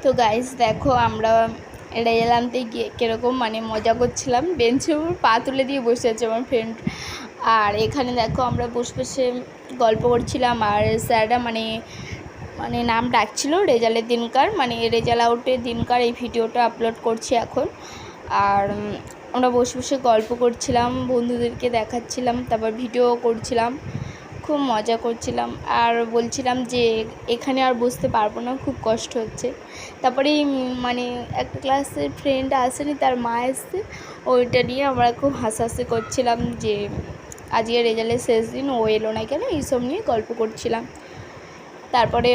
তো গাইস দেখো আমরা রেজাল্ট আনতে গিয়ে কীরকম মজা করছিলাম। বেঞ্চের উপর পা তুলে দিয়ে বসে আছে আমার ফ্রেন্ড, আর এখানে দেখো আমরা বসে বসে গল্প করছিলাম। আর স্যাররা নাম ডাকছিল রেজাল্টের দিনকার, রেজাল্ট আউটের দিনকার এই ভিডিওটা আপলোড করছি এখন। আর আমরা বসে বসে গল্প করছিলাম, বন্ধুদেরকে দেখাচ্ছিলাম, তারপর ভিডিও করছিলাম, খুব মজা করছিলাম। আর বলছিলাম যে এখানে আর বসতে পারবো না, খুব কষ্ট হচ্ছে। তারপরে একটা ক্লাসের ফ্রেন্ড আসেনি, তার মা এসছে, ওইটা নিয়ে আমরা খুব হাসাহাসি করছিলাম যে আজকে রেজাল্টের শেষ দিন, ও এলো না কেন, এইসব নিয়ে গল্প করছিলাম। তারপরে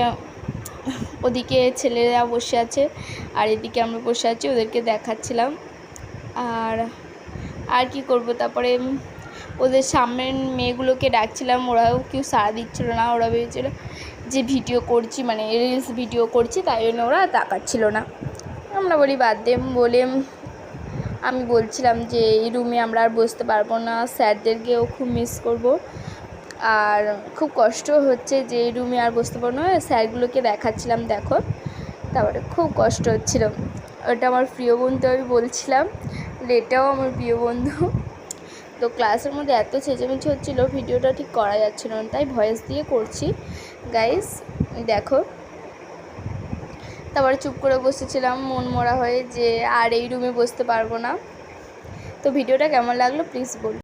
ওদিকে ছেলেরা বসে আছে আর এদিকে আমরা বসে আছি, ওদেরকে দেখাচ্ছিলাম। আর কি করব, তারপরে ওদের সামনের মেয়েগুলোকে ডাকছিলাম, ওরাও কেউ সাড়া দিচ্ছিল না। ওরা ভেবেছিল যে ভিডিও করছি, রিলস ভিডিও করছি, তাই জন্য ওরা তাকাচ্ছিল না। আমরা বলি বাদ দে, বলে আমি বলছিলাম যে এই রুমে আমরা আর বসতে পারবো না, স্যারদেরকেও খুব মিস করব, আর খুব কষ্ট হচ্ছে যে এই রুমে আর বসতে পারবো না। স্যারগুলোকে দেখাচ্ছিলাম, দেখো, তারপরে খুব কষ্ট হচ্ছিল। ওটা আমার প্রিয় বন্ধু, আমি বলছিলাম এটাও আমার প্রিয় বন্ধু। তো ক্লাসের মধ্যে এত চেঁচামেচি হচ্ছিল, ভিডিওটা ঠিক করা যাচ্ছিল না, তাই ভয়েস দিয়ে করছি গাইস, দেখো। তারপরে চুপ করে বসেছিলাম মন মরা হয়ে যে আর এই রুমে বসতে পারবো না। তো ভিডিওটা কেমন লাগলো প্লিজ বলুন।